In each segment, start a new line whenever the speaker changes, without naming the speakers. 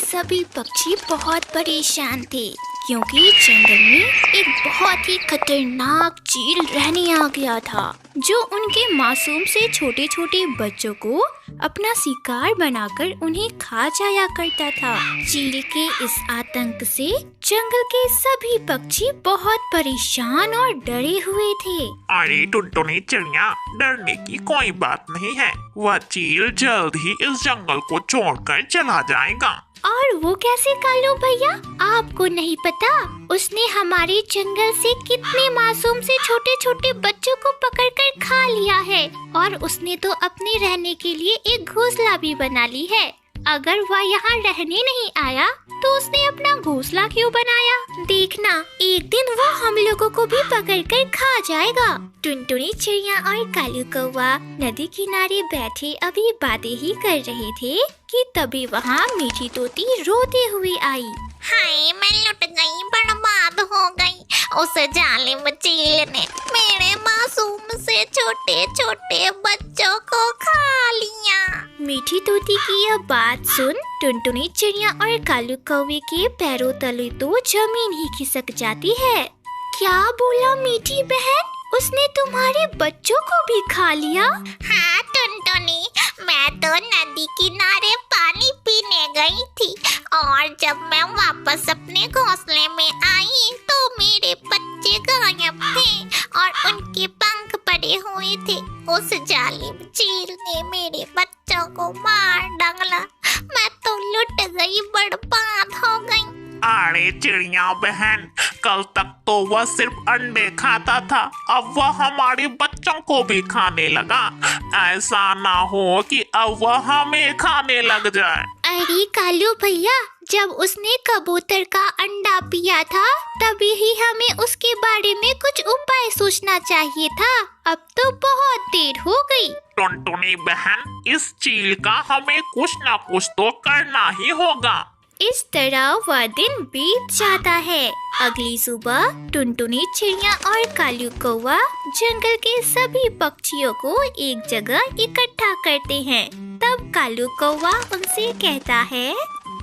सभी पक्षी बहुत परेशान थे क्योंकि जंगल में एक बहुत ही खतरनाक चील रहने आ गया था जो उनके मासूम से छोटे छोटे बच्चों को अपना शिकार बनाकर उन्हें खा जाया करता था। चील के इस आतंक से जंगल के सभी पक्षी बहुत परेशान और डरे हुए थे।
अरे टुनटुनी चिड़िया, डरने की कोई बात नहीं है। वह चील जल्द ही इस जंगल को छोड़कर चला जाएगा।
और वो कैसे कालू भैया? आपको नहीं पता उसने हमारे जंगल से कितने मासूम से छोटे छोटे बच्चों को पकड़कर खा लिया है और उसने तो अपने रहने के लिए एक घोंसला भी बना ली है। अगर वह यहाँ रहने नहीं आया तो उसने अपना घोंसला क्यों बनाया? देखना एक दिन वो हम लोगों को भी पकड़कर खा जाएगा। टुनटुनी चिड़िया और कालू कौवा नदी किनारे बैठे अभी बातें ही कर रहे थे कि तभी वहाँ मीठी तोती रोते हुए आई।
हाय, मैं लुट गई, बर्बाद हो गई। उस जालिम चील ने मेरे मासूम से छोटे छोटे बच्चों को खा लिया।
मीठी तोती की यह बात सुन टुनटुनी चिड़िया और कालू कौवे के पैरों तले तो जमीन ही खिसक जाती है। क्या बोला मीठी बहन? उसने तुम्हारे बच्चों को भी खा लिया?
हाँ टुनटुनी, मैं तो नदी किनारे पानी पीने गई थी और जब मैं वापस अपने घोंसले में आई तो मेरे बच्चे गायब थे और उनके पंख पड़े हुए थे। उस जालिम चील ने मेरे बच्चों को मार डाला। मैं तो लुट गई, बर्बाद हो गई।
अरे चिड़िया बहन, कल तक तो वह सिर्फ अंडे खाता था, अब वह हमारे बच्चों को भी खाने लगा। ऐसा ना हो कि अब वह हमें खाने लग जाए।
अरे कालू भैया, जब उसने कबूतर का अंडा पिया था तभी ही हमें उसके बारे में कुछ उपाय सोचना चाहिए था। अब तो बहुत देर हो गई।
टुनटुनी बहन, इस चील का हमें कुछ ना कुछ तो करना ही होगा।
इस तरह वह दिन बीत जाता है। अगली सुबह टुनटुनी चिड़िया और कालू कौवा जंगल के सभी पक्षियों को एक जगह इकट्ठा करते हैं। तब कालू कौवा उनसे कहता है,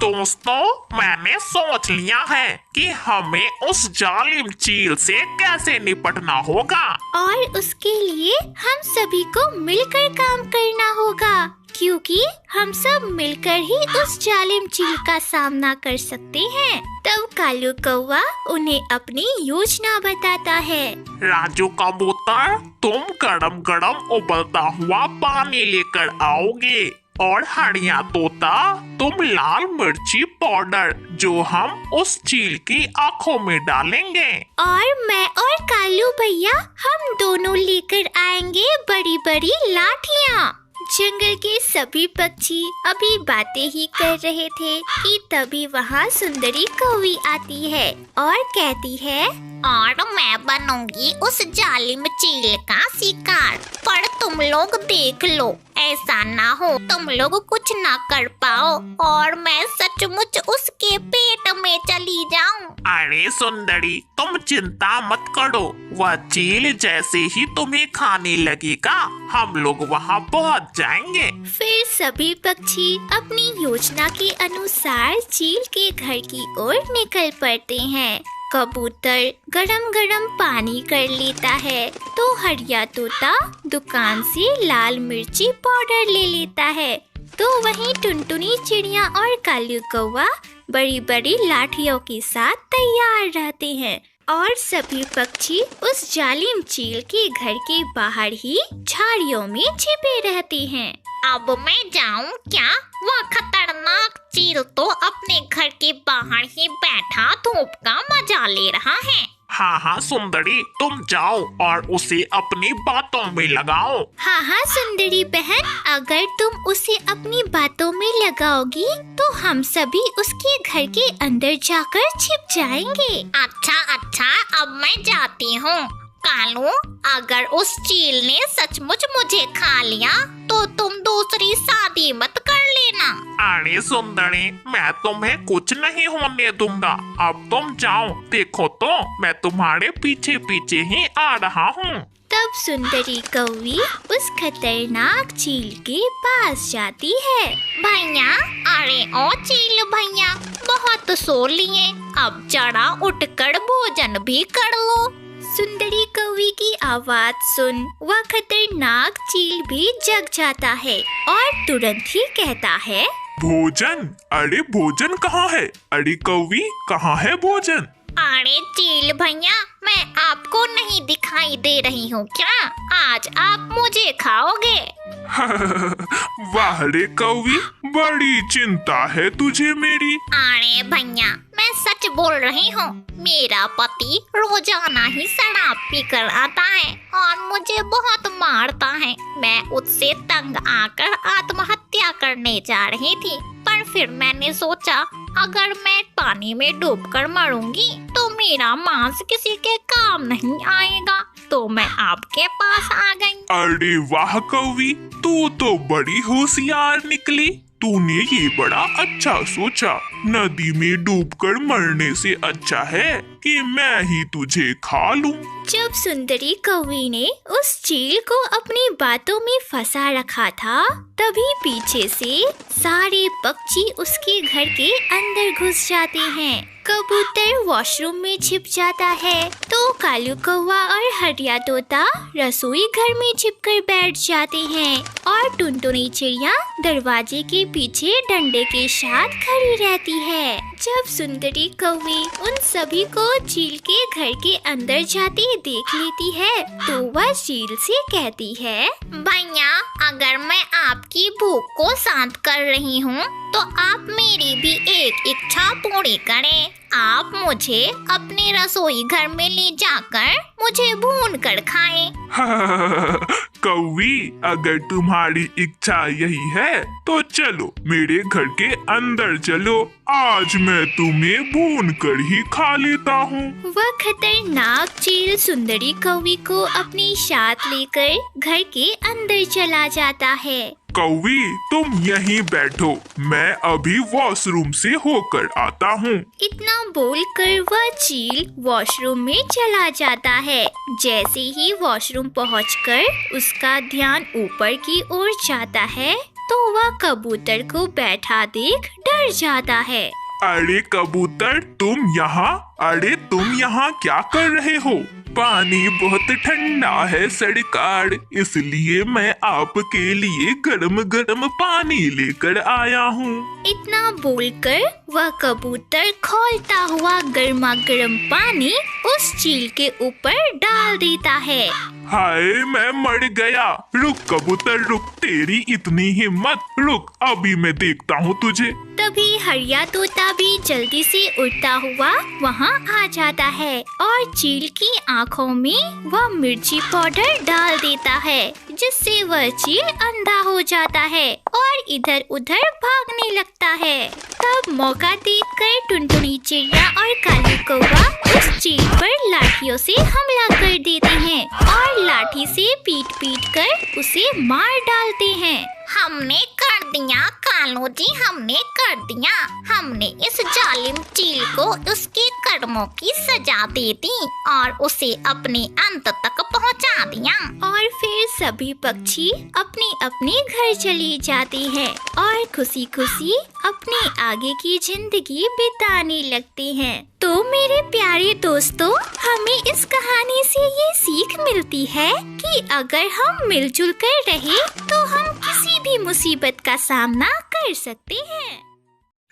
दोस्तों, मैंने सोच लिया है कि हमें उस जालिम चील से कैसे निपटना होगा।
और उसके लिए हम सभी को मिलकर काम करना होगा क्योंकि हम सब मिलकर ही उस जालिम चील का सामना कर सकते हैं। तब कालू कौवा उन्हें अपनी योजना बताता है।
राजू कबूतर, तुम गरम गरम उबलता हुआ पानी लेकर आओगे और हरिया तोता, तुम लाल मिर्ची पाउडर जो हम उस चील की आंखों में डालेंगे।
और मैं और कालू भैया हम दोनों लेकर आएंगे बड़ी बड़ी लाठियाँ। जंगल के सभी पक्षी अभी बातें ही कर रहे थे कि तभी वहाँ सुंदरी कौवी आती है और कहती है,
और मैं बनूंगी उस जालिम चील का शिकार। पर तुम लोग देख लो, ऐसा ना हो तुम लोग कुछ ना कर पाओ और मैं सचमुच उसके पेट में चली जाऊं।
अरे सुंदरी, तुम चिंता मत करो, वह चील जैसे ही तुम्हें खाने लगेगा हम लोग वहाँ पहुँच जाएंगे।
फिर सभी पक्षी अपनी योजना के अनुसार चील के घर की ओर निकल पड़ते हैं। कबूतर गरम गरम पानी कर लेता है तो हरिया तोता दुकान से लाल मिर्ची पाउडर ले लेता है। तो वहीं टुनटुनी चिड़िया और कालू कौवा बड़ी बड़ी लाठियों के साथ तैयार रहते हैं और सभी पक्षी उस जालिम चील के घर के बाहर ही झाड़ियों में छिपे रहते हैं।
अब मैं जाऊं क्या? वह खतरनाक चील तो अपने घर के बाहर ही बैठा धूप का मजा ले रहा है।
हाँ हाँ सुंदरी, तुम जाओ और उसे अपनी बातों में लगाओ।
हाँ हाँ सुंदरी बहन, अगर तुम उसे अपनी बातों में लगाओगी तो हम सभी उसके घर के अंदर जाकर छिप जाएंगे।
अच्छा अच्छा, अब मैं जाती हूँ। कालू, अगर उस चील ने सचमुच मुझे खा लिया तो तुम दूसरी शादी मत कर लेना।
अरे सुंदरी, मैं तुम्हें कुछ नहीं होने दूंगा। अब तुम जाओ, देखो तो मैं तुम्हारे पीछे पीछे ही आ रहा हूँ।
तब सुंदरी कौवी उस खतरनाक चील के पास जाती है।
भैया, अरे ओ चील भैया, बहुत सो लिए, अब जरा उठकर भोजन भी कर लो।
सुंदरी कौवी की आवाज सुन वह खतरनाक चील भी जग जाता है और तुरंत ही कहता है,
भोजन? अरे भोजन कहाँ है? अरे कौवी, कहाँ है भोजन?
अरे चील भैया, मैं आपको नहीं दिखाई दे रही हूँ क्या? आज आप मुझे खाओगे।
वाह रे कौवी, बड़ी चिंता है तुझे मेरी।
अरे भैया, मैं सच बोल रही हूँ। मेरा पति रोजाना ही शराब पीकर आता है और मुझे बहुत मारता है। मैं उससे तंग आकर आत्महत्या करने जा रही थी, पर फिर मैंने सोचा अगर मैं पानी में डूबकर मरूंगी तो मेरा मांस किसी के काम नहीं आएगा, तो मैं आपके पास आ गई।
अरे वाह कौवी, तू तो बड़ी होशियार निकली। तूने ये बड़ा अच्छा सोचा। नदी में डूबकर मरने से अच्छा है कि मैं ही तुझे खा लूं।
जब सुंदरी कौवी ने उस चील को अपनी बातों में फंसा रखा था, तभी पीछे से सारे पक्षी उसके घर के अंदर घुस जाते हैं। कबूतर वॉशरूम में छिप जाता है तो कालू कौवा और हरिया तोता रसोई घर में छिपकर बैठ जाते हैं और टुनटुनी चिड़िया दरवाजे के पीछे डंडे के साथ खड़ी रहती है। जब सुंदरी कौवी उन सभी को चील के घर के अंदर जाते देख लेती है तो वह चील से कहती है,
भैया, अगर मैं आपकी भूख को शांत कर रही हूँ तो आप मेरी भी एक इच्छा पूरी करें। आप मुझे अपने रसोई घर में ले जाकर मुझे भून कर खाएं।
कौवी, अगर तुम्हारी इच्छा यही है तो चलो मेरे घर के अंदर चलो। आज मैं तुम्हें भून कर ही खा लेता हूँ।
वह खतरनाक चील सुंदरी कौवी को अपने साथ लेकर घर के अंदर चला जाता है।
कौवी, तुम यहीं बैठो, मैं अभी वॉशरूम से होकर आता हूँ।
इतना बोलकर वह चील वॉशरूम में चला जाता है। जैसे ही वॉशरूम पहुंचकर उसका ध्यान ऊपर की ओर जाता है तो वह कबूतर को बैठा देख डर जाता है।
अरे कबूतर, तुम यहाँ क्या कर रहे हो? पानी बहुत ठंडा है सरकार, इसलिए मैं आपके लिए गरम गरम पानी लेकर आया हूँ।
इतना बोलकर वह कबूतर खौलता हुआ गर्मा गर्म पानी उस चील के ऊपर डाल देता है।
हाय, मैं मर गया। रुक कबूतर रुक, तेरी इतनी हिम्मत, रुक, अभी मैं देखता हूँ तुझे।
तभी हरिया तोता भी जल्दी से उड़ता हुआ वहाँ आ जाता है और चील की आँखों में वह मिर्ची पाउडर डाल देता है, जिससे वह चील अंधा हो जाता है और इधर उधर भागने लगता है। तब मौका देखकर टुनटुनी चिड़िया और काली कौवा उस चील पर लाठियों से हमला कर देते हैं और लाठी से पीट पीट कर उसे मार डालते हैं।
हमने कर दिया कालू जी, हमने कर दिया। हमने इस जालिम चील को उसके कर्मों की सजा दे दी और उसे अपने अंत तक पहुंचा दिया।
और फिर सभी पक्षी अपने अपने घर चले जाते हैं और खुशी खुशी अपने आगे की जिंदगी बिताने लगते हैं। तो मेरे प्यारे दोस्तों, हमें इस कहानी से ये सीख मिलती है कि अगर हम मिलजुल कर रहे तो हम किसी भी मुसीबत का सामना कर सकते हैं।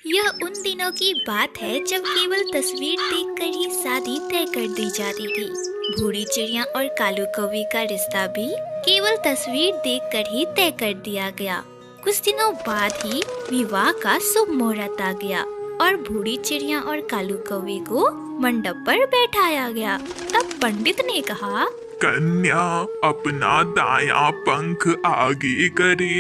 यह उन दिनों की बात है जब केवल तस्वीर देखकर ही शादी तय कर दी जाती थी। भूरी चिड़िया और कालू कौवे का रिश्ता भी केवल तस्वीर देखकर ही तय कर दिया गया। कुछ दिनों बाद ही विवाह का शुभ मुहूर्त आ गया और भूरी चिड़िया और कालू कौवे को मंडप पर बैठाया गया। तब पंडित ने कहा,
कन्या अपना दायां पंख आगे करे।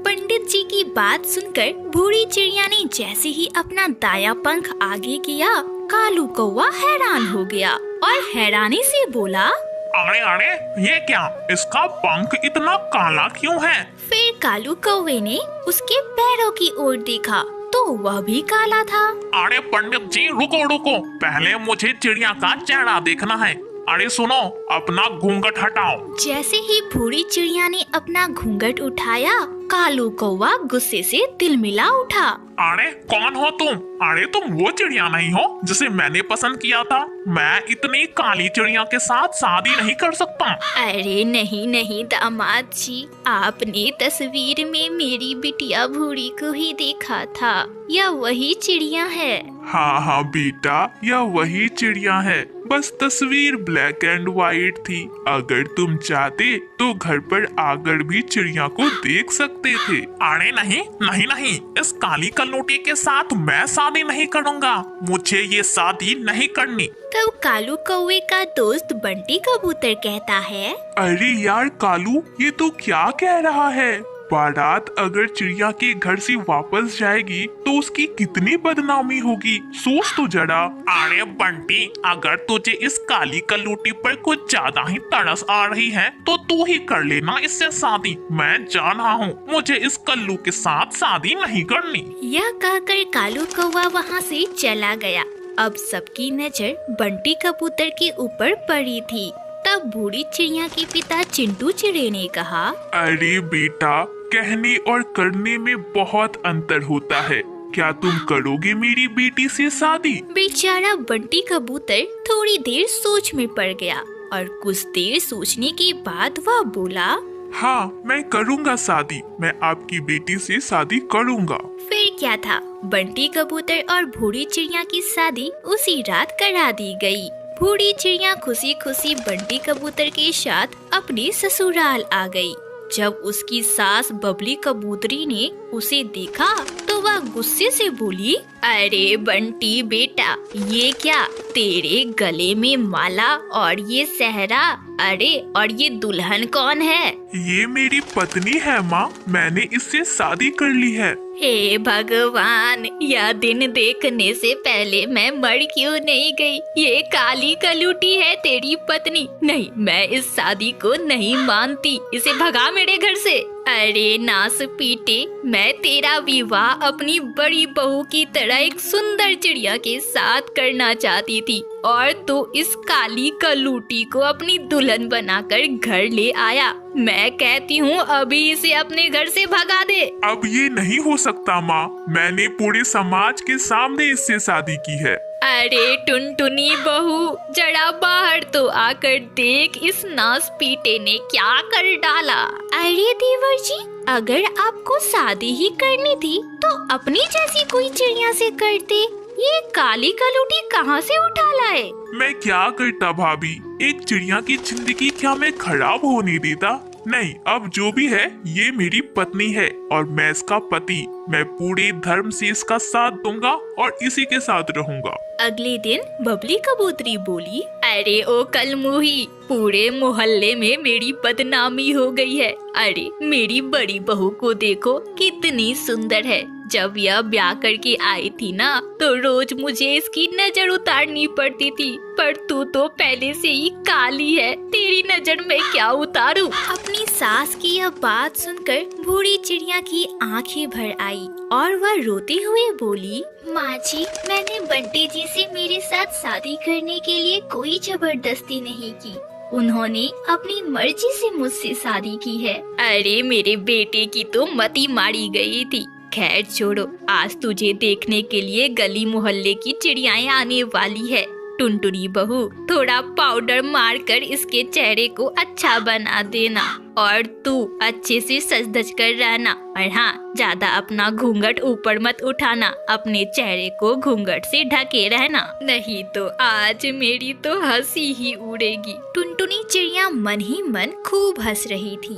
पंडित जी की बात सुनकर भूरी चिड़िया ने जैसे ही अपना दायां पंख आगे किया, कालू कौवा हैरान हो गया और हैरानी से बोला,
अरे अरे, ये क्या? इसका पंख इतना काला क्यों है?
फिर कालू कौवे ने उसके पैरों की ओर देखा तो वह भी काला था।
अरे पंडित जी, रुको रुको, पहले मुझे चिड़िया का चेहरा देखना है। अरे सुनो, अपना घूंघट हटाओ।
जैसे ही बूढ़ी चिड़िया ने अपना घूंघट उठाया, कालू कौवा गुस्से से तिलमिला उठा।
अरे कौन हो तुम? अरे तुम वो चिड़िया नहीं हो जिसे मैंने पसंद किया था। मैं इतनी काली चिड़िया के साथ शादी नहीं कर सकता।
अरे नहीं नहीं दामाद जी, आपने तस्वीर में मेरी बिटिया भूरी को ही देखा था। यह वही चिड़िया है।
हाँ हाँ बेटा, यह वही चिड़िया है, बस तस्वीर ब्लैक एंड व्हाइट थी। अगर तुम चाहते तो घर पर आकर भी चिड़िया को देख सकते थे। अरे नहीं नहीं नहीं, इस काली कलनोटी के साथ मैं शादी नहीं करूँगा। मुझे ये शादी नहीं करनी।
तब कालू कौवे का दोस्त बंटी कबूतर कहता है,
अरे यार कालू, ये तो क्या कह रहा है? बारात अगर चिड़िया के घर से वापस जाएगी तो उसकी कितनी बदनामी होगी, सोच तो जरा। अरे बंटी, अगर तुझे इस काली कलूटी पर कुछ ज्यादा ही तरस आ रही है तो तू ही कर लेना इससे शादी। मैं जान रहा हूँ, मुझे इस कल्लू के साथ शादी नहीं करनी।
यह कहकर कालू कौवा वहाँ से चला गया। अब सबकी नजर बंटी कबूतर के ऊपर पड़ी थी। तब बूढ़ी चिड़िया के पिता चिंटू चिड़े ने कहा,
अरे बेटा, कहने और करने में बहुत अंतर होता है। क्या तुम करोगे मेरी बेटी से शादी?
बेचारा बंटी कबूतर थोड़ी देर सोच में पड़ गया और कुछ देर सोचने के बाद वह बोला,
हाँ मैं करूँगा शादी, मैं आपकी बेटी से शादी करूँगा।
फिर क्या था, बंटी कबूतर और बूढ़ी चिड़िया की शादी उसी रात करा दी गई। बूढ़ी चिड़िया खुशी खुशी बंटी कबूतर के साथ अपने ससुराल आ गई। जब उसकी सास बबली कबूतरी ने उसे देखा तो वह गुस्से से बोली, अरे बंटी बेटा, ये क्या, तेरे गले में माला और ये सेहरा, अरे और ये दुल्हन कौन है?
ये मेरी पत्नी है माँ, मैंने इससे शादी कर ली है।
हे भगवान, यह दिन देखने से पहले मैं मर क्यों नहीं गई? ये काली कलूटी है तेरी पत्नी। नहीं, मैं इस शादी को नहीं मानती, इसे भगा मेरे घर से। अरे नास पीटे, मैं तेरा विवाह अपनी बड़ी बहू की तरह एक सुंदर चिड़िया के साथ करना चाहती थी और तू इस काली कलूटी को अपनी दुल्हन बनाकर घर ले आया। मैं कहती हूँ अभी इसे अपने घर से भगा दे।
अब ये नहीं हो सकता माँ, मैंने पूरे समाज के सामने इससे शादी की है।
अरे टुनटुनी बहू, जरा बाहर तो आकर देख, इस नास पीटे ने क्या कर डाला। अरे देवर जी, अगर आपको शादी ही करनी थी तो अपनी जैसी कोई चिड़िया से करते। ये काली कलूटी कहाँ से उठा लाए?
मैं क्या करता भाभी, एक चिड़िया की जिंदगी क्या मैं खराब होने देता? नहीं, अब जो भी है ये मेरी पत्नी है और मैं इसका पति। मैं पूरे धर्म से इसका साथ दूंगा और इसी के साथ रहूंगा।
अगले दिन बबली कबूतरी बोली, अरे ओ कलमुही, पूरे मोहल्ले में मेरी बदनामी हो गई है। अरे मेरी बड़ी बहू को देखो, कितनी सुंदर है। जब यह ब्याह करके आई थी ना तो रोज मुझे इसकी नजर उतारनी पड़ती थी, पर तू तो पहले से ही काली है, तेरी नजर मैं क्या उतारूं? अपनी सास की यह बात सुनकर बूढ़ी चिड़िया की आंखें भर आई और वह रोते हुए बोली, माँ जी, मैंने बंटी जी से मेरे साथ शादी करने के लिए कोई जबरदस्ती नहीं की। उन्होंने अपनी मर्जी से मुझसे शादी की है। अरे मेरे बेटे की तो मती मारी गई थी। खैर छोड़ो, आज तुझे देखने के लिए गली मोहल्ले की चिड़ियाएं आने वाली है। टुनटुनी बहू, थोड़ा पाउडर मारकर इसके चेहरे को अच्छा बना देना और तू अच्छे से सज धज कर रहना। और हाँ, ज्यादा अपना घूंघट ऊपर मत उठाना, अपने चेहरे को घूंघट से ढके रहना, नहीं तो आज मेरी तो हंसी ही उड़ेगी। टुनटुनी चिड़िया मन ही मन खूब हंस रही थी।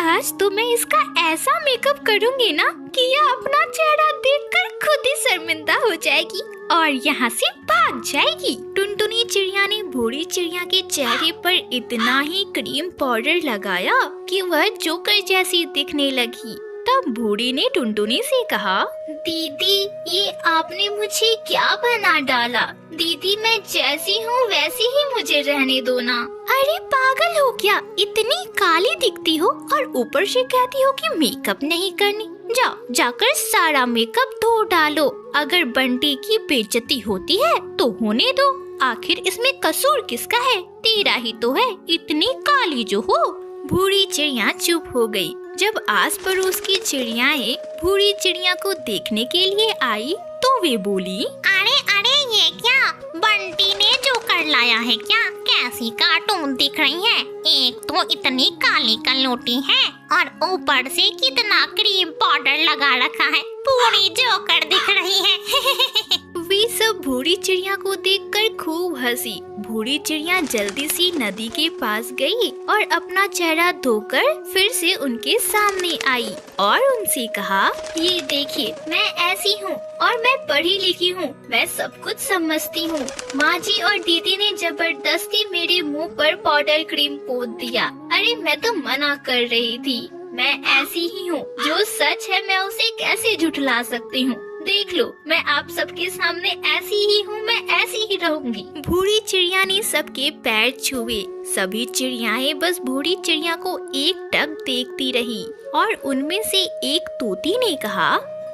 आज तो मैं इसका ऐसा मेकअप करूंगी ना कि यह अपना चेहरा देखकर खुद ही शर्मिंदा हो जाएगी और यहाँ से भाग जाएगी। टुनटुनी चिड़िया ने बूढ़ी चिड़िया के चेहरे पर इतना ही क्रीम पाउडर लगाया कि वह जोकर जैसी दिखने लगी। तब बूढ़ी ने टुनटुनी से कहा, दीदी, ये आपने मुझे क्या बना डाला? दीदी, मैं जैसी हूँ वैसी ही मुझे रहने दो ना। अरे पागल हो क्या? इतनी काली दिखती हो और ऊपर से कहती हो कि मेकअप नहीं करनी। जाओ जाकर सारा मेकअप धो डालो। अगर बंटी की बेइज्जती होती है तो होने दो, आखिर इसमें कसूर किसका है? तेरा ही तो है, इतनी काली जो हो। भूरी चिड़िया चुप हो गई। जब आस पड़ोस की चिड़ियाएं भूरी चिड़िया को देखने के लिए आई तो वे बोली,
अरे अरे ये क्या, बंटी ने जोकर लाया है क्या? कैसी कार्टून दिख रही है, एक तो इतनी काली कलौटी है और ऊपर से कितना क्रीम पाउडर लगा रखा है, पूरी जोकर दिख रही है।
वे सब भूरी चिड़िया को देखकर खूब हंसी। भूरी चिड़िया जल्दी सी नदी के पास गई और अपना चेहरा धोकर फिर से उनके सामने आई और उनसे कहा, ये देखिए मैं ऐसी हूँ और मैं पढ़ी लिखी हूँ, मैं सब कुछ समझती हूँ। माँ जी और दीदी ने जबरदस्ती मेरे मुँह पर पाउडर क्रीम पोत दिया। अरे मैं तो मना कर रही थी, मैं ऐसी ही हूँ, जो सच है मैं उसे कैसे झुठला सकती हूँ। देख लो, मैं आप सबके सामने ऐसी ही हूँ, मैं ऐसी ही रहूंगी। भूरी चिड़िया ने सबके पैर छुए। सभी चिड़ियाएं बस भूरी चिड़िया को एकटक देखती रही और उनमें से एक तोती ने कहा,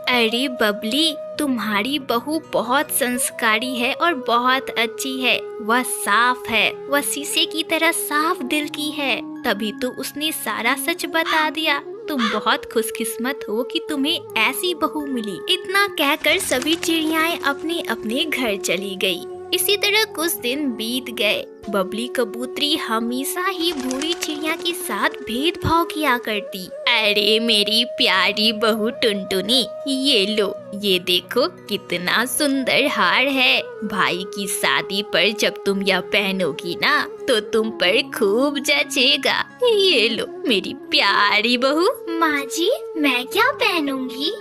अरे बबली, तुम्हारी बहू बहुत संस्कारी है और बहुत अच्छी है। वह साफ है, वह शीशे की तरह साफ दिल की है, तभी तो उसने सारा सच बता दिया। तुम बहुत खुशकिस्मत हो कि तुम्हें ऐसी बहू मिली। इतना कहकर सभी चिड़ियाएं अपने अपने घर चली गई। इसी तरह कुछ दिन बीत गए। बबली कबूतरी हमेशा ही भूरी चिड़िया के साथ भेदभाव किया करती। अरे मेरी प्यारी बहू टुनटुनी, ये लो, ये देखो कितना सुंदर हार है। भाई की शादी पर जब तुम यह पहनोगी ना तो तुम पर खूब जचेगा। ये लो मेरी प्यारी बहू। माँ जी, मैं क्या पहनूंगी?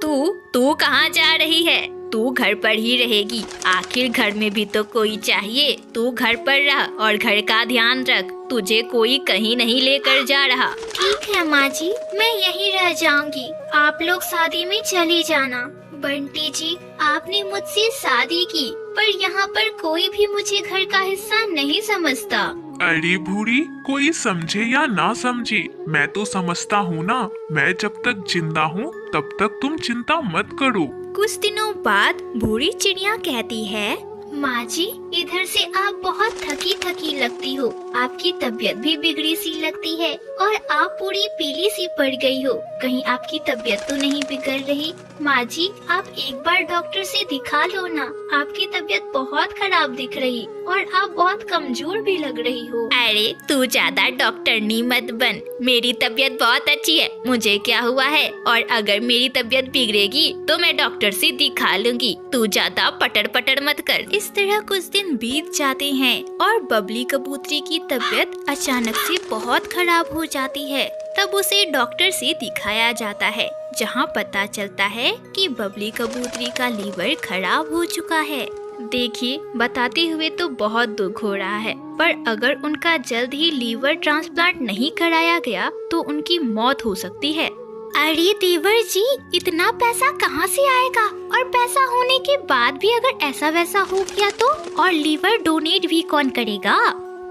तू कहाँ जा रही है? तू घर पर ही रहेगी, आखिर घर में भी तो कोई चाहिए। तू घर पर रह और घर का ध्यान रख, तुझे कोई कहीं नहीं लेकर जा रहा। ठीक है माँ जी, मैं यहीं रह जाऊंगी, आप लोग शादी में चली जाना। बंटी जी, आपने मुझसे शादी की पर यहाँ पर कोई भी मुझे घर का हिस्सा नहीं समझता।
अरे भूरी, कोई समझे या ना समझे, मैं तो समझता हूँ ना। मैं जब तक जिंदा हूँ तब तक तुम चिंता मत करो।
कुछ दिनों बाद भूरी चिड़िया कहती है, माँ जी, इधर से आप बहुत थकी थकी लगती हो, आपकी तबीयत भी बिगड़ी सी लगती है और आप पूरी पीली सी पड़ गई हो। कहीं आपकी तबीयत तो नहीं बिगड़ रही? माँ जी, आप एक बार डॉक्टर से दिखा लो ना, आपकी तबीयत बहुत खराब दिख रही और आप बहुत कमजोर भी लग रही हो। अरे तू ज्यादा डॉक्टरनी मत बन, मेरी तबीयत बहुत अच्छी है, मुझे क्या हुआ है? और अगर मेरी तबीयत बिगड़ेगी तो मैं डॉक्टर से दिखा लूंगी, तू ज्यादा पटर पटर मत कर। इस तरह कुछ दिन बीत जाते हैं और बबली कबूतरी की तबीयत अचानक से बहुत खराब हो जाती है। तब उसे डॉक्टर से दिखाया जाता है, जहां पता चलता है कि बबली कबूतरी का लीवर खराब हो चुका है। देखिए, बताते हुए तो बहुत दुख हो रहा है, पर अगर उनका जल्द ही लीवर ट्रांसप्लांट नहीं कराया गया तो उनकी मौत हो सकती है। अरे देवर जी, इतना पैसा कहाँ से आएगा? और पैसा होने के बाद भी अगर ऐसा वैसा हो गया तो? और लीवर डोनेट भी कौन करेगा?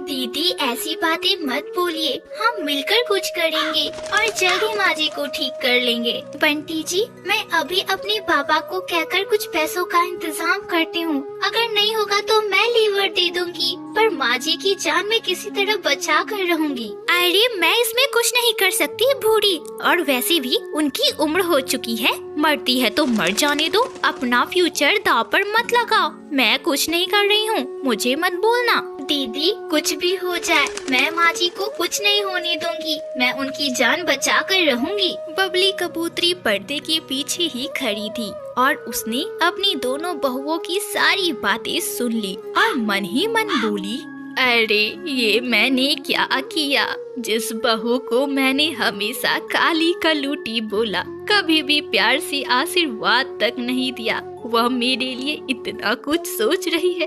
दीदी, ऐसी बातें मत बोलिए, हम मिलकर कुछ करेंगे और जल्द ही माँ जी को ठीक कर लेंगे। बंटी जी, मैं अभी अपने पापा को कहकर कुछ पैसों का इंतजाम करती हूँ, अगर नहीं होगा तो मैं लीवर दे दूंगी, पर माँ जी की जान मैं किसी तरह बचा कर रहूंगी। अरे मैं इसमें कुछ नहीं कर सकती बूढ़ी, और वैसे भी उनकी उम्र हो चुकी है, मरती है तो मर जाने दो, अपना फ्यूचर दांव पर मत लगाओ। मैं कुछ नहीं कर रही हूँ, मुझे मत बोलना। दीदी, कुछ भी हो जाए मैं माँ जी को कुछ नहीं होने दूंगी, मैं उनकी जान बचा कर रहूंगी। बबली कबूतरी पर्दे के पीछे ही खड़ी थी और उसने अपनी दोनों बहुओं की सारी बातें सुन ली और मन ही मन बोली, अरे ये मैंने क्या किया? जिस बहू को मैंने हमेशा काली कलूटी बोला, कभी भी प्यार से आशीर्वाद तक नहीं दिया, वह मेरे लिए इतना कुछ सोच रही है।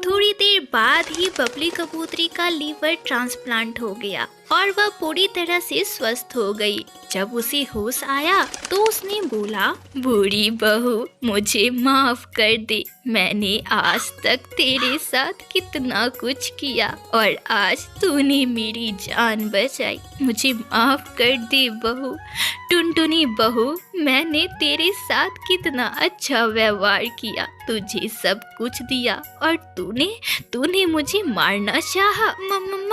थोड़ी देर बाद ही बबली कबूतरी का लीवर ट्रांसप्लांट हो गया और वह पूरी तरह से स्वस्थ हो गई। जब उसे होश आया तो उसने बोला, बूढ़ी बहू, मुझे माफ कर दे, मैंने आज तक तेरे साथ कितना कुछ किया और आज तूने मेरी जान बचाई, मुझे माफ कर दे बहू, टुनटुनी बहू, मैंने तेरे साथ कितना अच्छा व्यवहार किया, तुझे सब कुछ दिया और तूने मुझे मारना चाहा।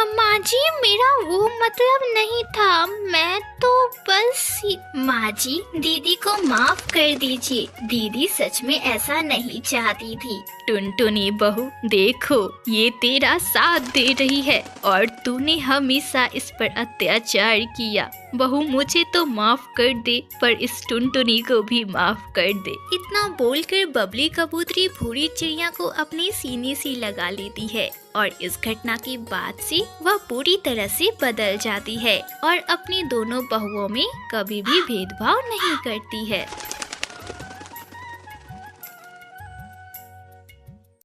माँ जी, मेरा वो मतलब नहीं था, मैं तो बस। माँ जी, दीदी को माफ कर दीजिए, दीदी सच में ऐसा नहीं चाहती थी। टुनटुनी बहू, देखो ये तेरा साथ दे रही है और तूने हमेशा इस पर अत्याचार किया। बहू, मुझे तो माफ कर दे, पर इस टुनटुनी को भी माफ कर दे। इतना बोलकर बबली कबूतरी भूरी चिड़िया को अपने सीने से लगा लेती है और इस घटना के बाद से वह पूरी तरह से बदल जाती है और अपनी दोनों बहुओं में कभी भी भेदभाव नहीं करती है।